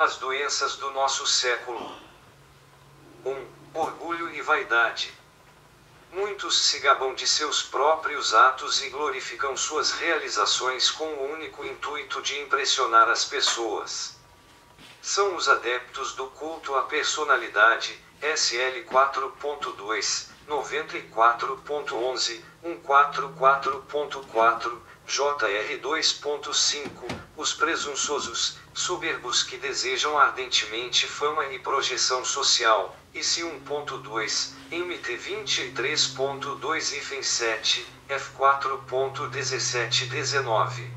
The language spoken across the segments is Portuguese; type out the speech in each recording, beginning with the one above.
As doenças do nosso século. 1. Orgulho e vaidade. Muitos se gabam de seus próprios atos e glorificam suas realizações com o único intuito de impressionar as pessoas. São os adeptos do culto à personalidade, SL 4.2, 94.11, 144.4, JR 2.5, os presunçosos, soberbos que desejam ardentemente fama e projeção social, IC 1.2, MT 23.2-7, F 4.17-19.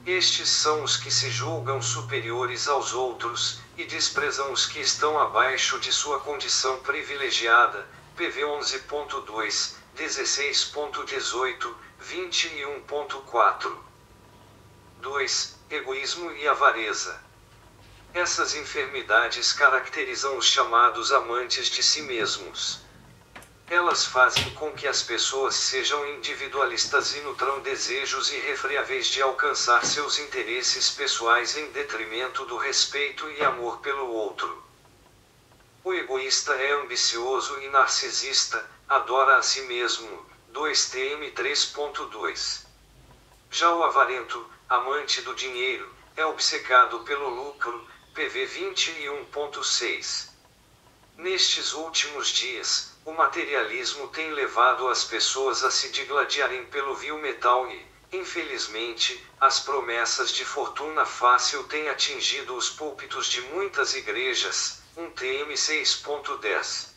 Estes são os que se julgam superiores aos outros, e desprezam os que estão abaixo de sua condição privilegiada, PV 11.2, 16.18, 21.4. 2. Egoísmo e avareza. Essas enfermidades caracterizam os chamados amantes de si mesmos. Elas fazem com que as pessoas sejam individualistas e nutram desejos irrefreáveis de alcançar seus interesses pessoais em detrimento do respeito e amor pelo outro. O egoísta é ambicioso e narcisista, adora a si mesmo, 2TM 3.2. Já o avarento, amante do dinheiro, é obcecado pelo lucro, PV 21.6. Nestes últimos dias, o materialismo tem levado as pessoas a se digladiarem pelo vil metal e, infelizmente, as promessas de fortuna fácil têm atingido os púlpitos de muitas igrejas, 1TM 6.10.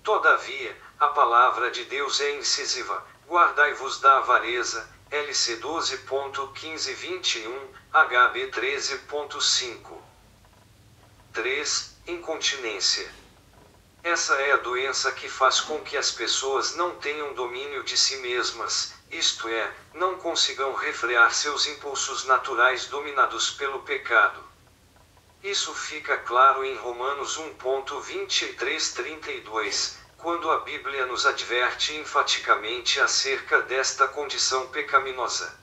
Todavia, a palavra de Deus é incisiva, guardai-vos da avareza, LC 12.15-21, HB 13.5. 3. Incontinência. Essa é a doença que faz com que as pessoas não tenham domínio de si mesmas, isto é, não consigam refrear seus impulsos naturais dominados pelo pecado. Isso fica claro em Romanos 1.23-32, quando a Bíblia nos adverte enfaticamente acerca desta condição pecaminosa.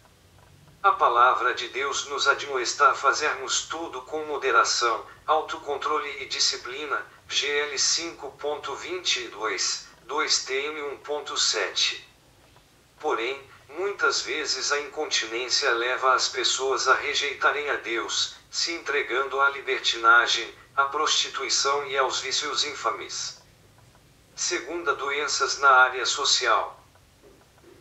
A palavra de Deus nos admoesta a fazermos tudo com moderação, autocontrole e disciplina, GL 5.22, 2TM 1.7. Porém, muitas vezes a incontinência leva as pessoas a rejeitarem a Deus, se entregando à libertinagem, à prostituição e aos vícios infames. Segunda, doenças na área social.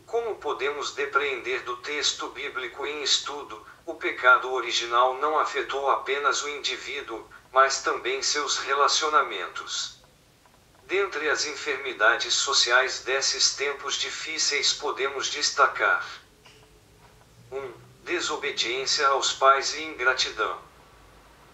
Como podemos depreender do texto bíblico em estudo, o pecado original não afetou apenas o indivíduo, mas também seus relacionamentos. Dentre as enfermidades sociais desses tempos difíceis podemos destacar: 1. Desobediência aos pais e ingratidão.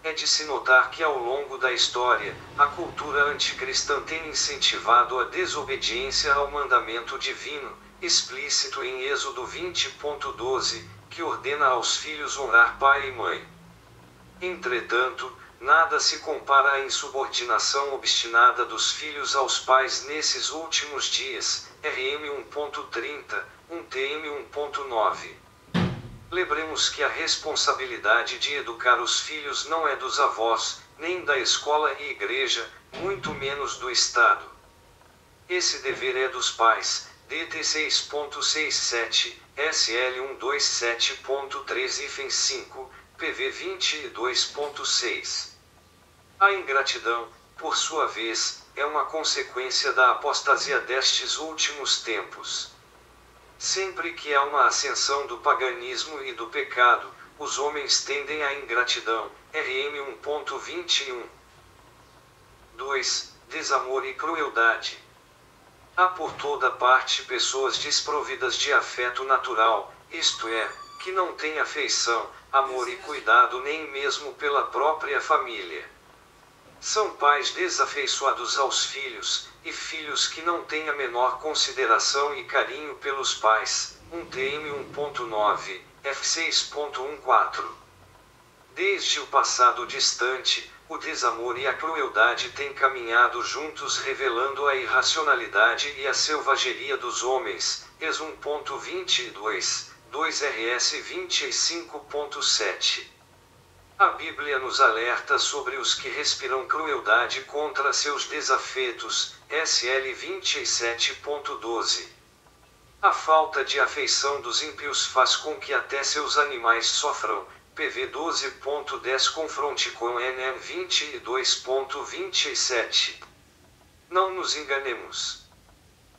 É de se notar que ao longo da história, a cultura anticristã tem incentivado a desobediência ao mandamento divino, explícito em Êxodo 20.12, que ordena aos filhos honrar pai e mãe. Entretanto, nada se compara à insubordinação obstinada dos filhos aos pais nesses últimos dias, RM 1.30, 1TM 1.9. Lembremos que a responsabilidade de educar os filhos não é dos avós, nem da escola e igreja, muito menos do Estado. Esse dever é dos pais, DT 6.67, SL 127.3 IFEM 5, PV 22.6. A ingratidão, por sua vez, é uma consequência da apostasia destes últimos tempos. Sempre que há uma ascensão do paganismo e do pecado, os homens tendem à ingratidão, RM 1.21. 2. Desamor e crueldade. Há por toda parte pessoas desprovidas de afeto natural, isto é, que não têm afeição, amor e cuidado nem mesmo pela própria família. São pais desafeiçoados aos filhos, e filhos que não têm a menor consideração e carinho pelos pais, 1TM 1.9, F6.14. Desde o passado distante, o desamor e a crueldade têm caminhado juntos, revelando a irracionalidade e a selvageria dos homens, ES 1.22, 2RS 25.7. A Bíblia nos alerta sobre os que respiram crueldade contra seus desafetos, SL 27.12. A falta de afeição dos ímpios faz com que até seus animais sofram, PV 12.10. Confronte com NM 22.27. Não nos enganemos.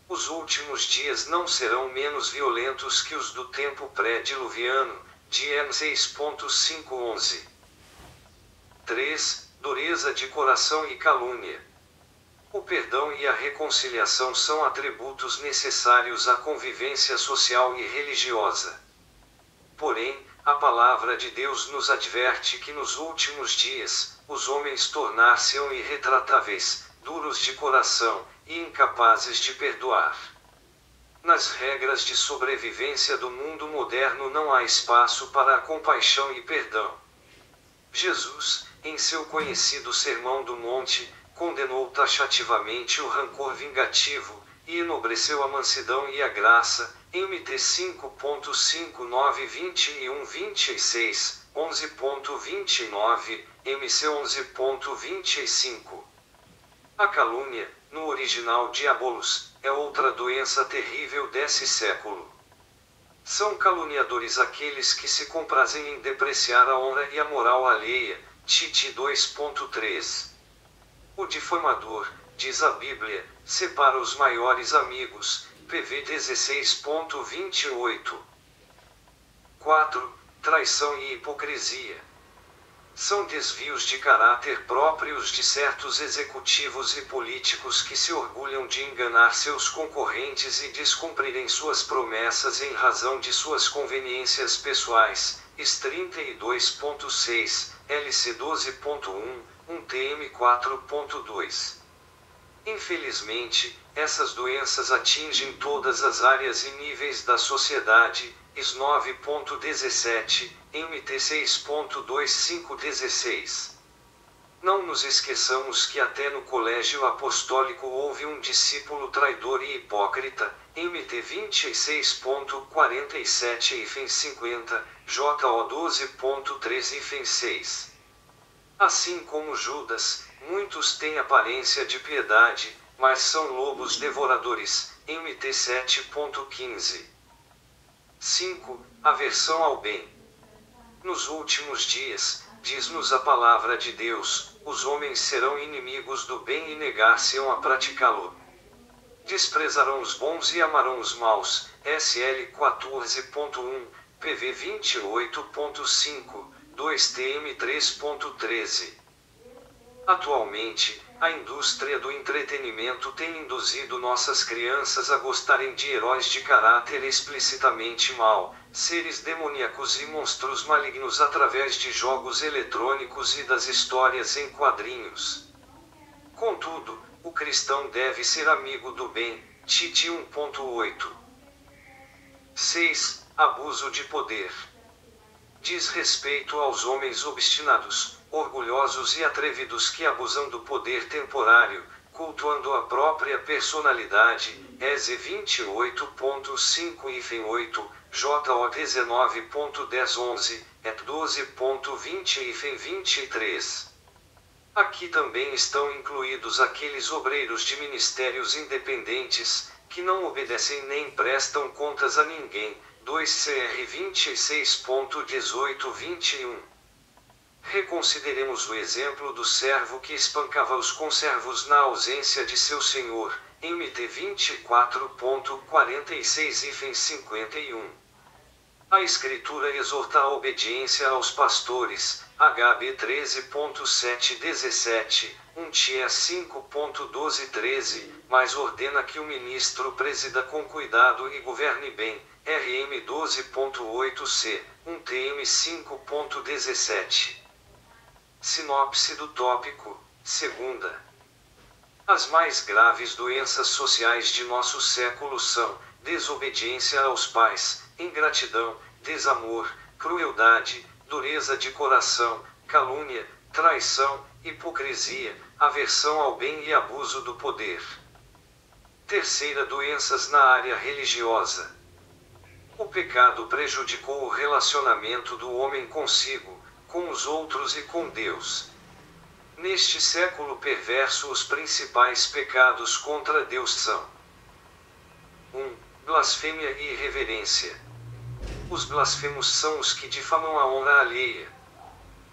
Os últimos dias não serão menos violentos que os do tempo pré-diluviano, de M 6.511. 3. Dureza de coração e calúnia. O perdão e a reconciliação são atributos necessários à convivência social e religiosa. Porém, a palavra de Deus nos adverte que nos últimos dias, os homens tornar-se-ão irretratáveis, duros de coração, e incapazes de perdoar. Nas regras de sobrevivência do mundo moderno não há espaço para a compaixão e perdão. Jesus, em seu conhecido Sermão do Monte, condenou taxativamente o rancor vingativo, e enobreceu a mansidão e a graça, em MT 5.59 21-26, 11.29, MC 11.25. A calúnia, no original diabolos, é outra doença terrível desse século. São caluniadores aqueles que se comprazem em depreciar a honra e a moral alheia, Tite 2.3. O difamador, diz a Bíblia, separa os maiores amigos, PV 16.28. 4. Traição e hipocrisia. São desvios de caráter próprios de certos executivos e políticos que se orgulham de enganar seus concorrentes e descumprirem suas promessas em razão de suas conveniências pessoais, IS 32.6, LC 12.1, 1TM 4.2. Infelizmente, essas doenças atingem todas as áreas e níveis da sociedade, IS 9.17, MT 6.2516. Não nos esqueçamos que até no colégio apostólico houve um discípulo traidor e hipócrita, MT 26.47 e 50, JO 12.13 e 6. Assim como Judas, muitos têm aparência de piedade, mas são lobos devoradores, MT 7.15. 5. Aversão ao bem. Nos últimos dias, diz-nos a palavra de Deus, os homens serão inimigos do bem e negar-se-ão a praticá-lo. Desprezarão os bons e amarão os maus, SL 14.1, PV 28.5, 2TM 3.13. Atualmente, a indústria do entretenimento tem induzido nossas crianças a gostarem de heróis de caráter explicitamente mau, seres demoníacos e monstros malignos através de jogos eletrônicos e das histórias em quadrinhos. Contudo, o cristão deve ser amigo do bem, Tite 1.8. 6. Abuso de poder. Diz respeito aos homens obstinados, orgulhosos e atrevidos que abusam do poder temporário, cultuando a própria personalidade, EZ 28.5 8, JO 19.1011, ET 12.20 e 23. Aqui também estão incluídos aqueles obreiros de ministérios independentes, que não obedecem nem prestam contas a ninguém, 2 CR 26.18-21. Reconsideremos o exemplo do servo que espancava os conservos na ausência de seu senhor, MT 24.46 e 51. A Escritura exorta a obediência aos pastores, HB 13.7-17, 1 Tia 5.12-13, mas ordena que o ministro presida com cuidado e governe bem, RM 12.8c, 1 TM 5.17. Sinopse do tópico, segunda. As mais graves doenças sociais de nosso século são desobediência aos pais, ingratidão, desamor, crueldade, dureza de coração, calúnia, traição, hipocrisia, aversão ao bem e abuso do poder. Terceira, doenças na área religiosa. O pecado prejudicou o relacionamento do homem consigo, com os outros e com Deus. Neste século perverso, os principais pecados contra Deus são: 1. Blasfêmia e irreverência. Os blasfemos são os que difamam a honra alheia.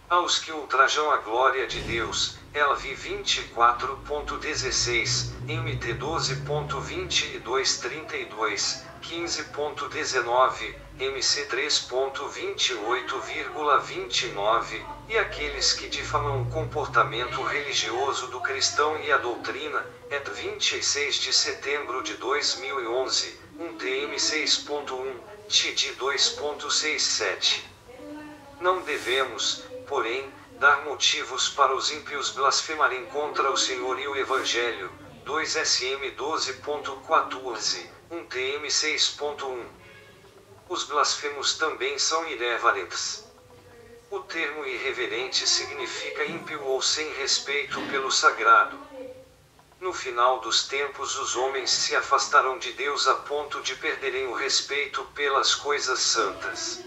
Aos que ultrajam a glória de Deus, LV 24.16, MT 12.2232, 15.19, MC 3.28,29, e aqueles que difamam o comportamento religioso do cristão e a doutrina, ET 26 de setembro de 2011, 1TM 6.1, TD 2.67. Não devemos, porém, dar motivos para os ímpios blasfemarem contra o Senhor e o Evangelho, 2SM 12.14, 1TM 6.1. Os blasfemos também são irreverentes. O termo irreverente significa ímpio ou sem respeito pelo sagrado. No final dos tempos, os homens se afastarão de Deus a ponto de perderem o respeito pelas coisas santas.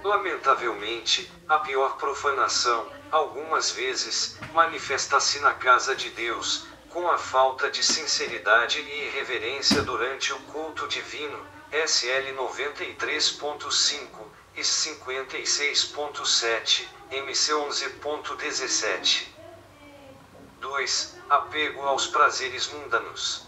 Lamentavelmente, a pior profanação, algumas vezes, manifesta-se na casa de Deus, com a falta de sinceridade e irreverência durante o culto divino, SL 93.5, e 56.7, MC 11.17. 2. Apego aos prazeres mundanos.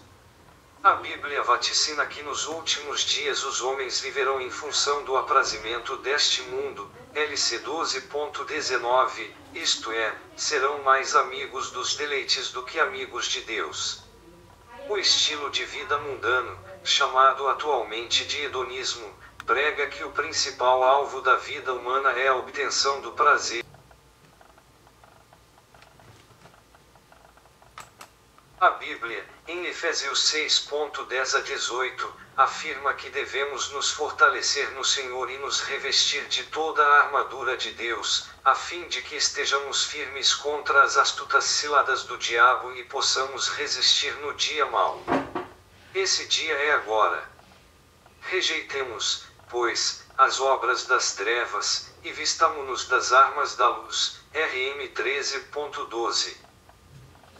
A Bíblia vaticina que nos últimos dias os homens viverão em função do aprazimento deste mundo, LC 12.19, isto é, serão mais amigos dos deleites do que amigos de Deus. O estilo de vida mundano, chamado atualmente de hedonismo, prega que o principal alvo da vida humana é a obtenção do prazer. A Bíblia, em Efésios 6.10 a 18, afirma que devemos nos fortalecer no Senhor e nos revestir de toda a armadura de Deus, a fim de que estejamos firmes contra as astutas ciladas do diabo e possamos resistir no dia mau. Esse dia é agora. Rejeitemos, pois, as obras das trevas, e vistamo-nos das armas da luz, RM 13.12.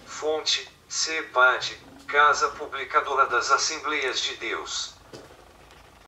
Fonte: CEPAD, Casa Publicadora das Assembleias de Deus.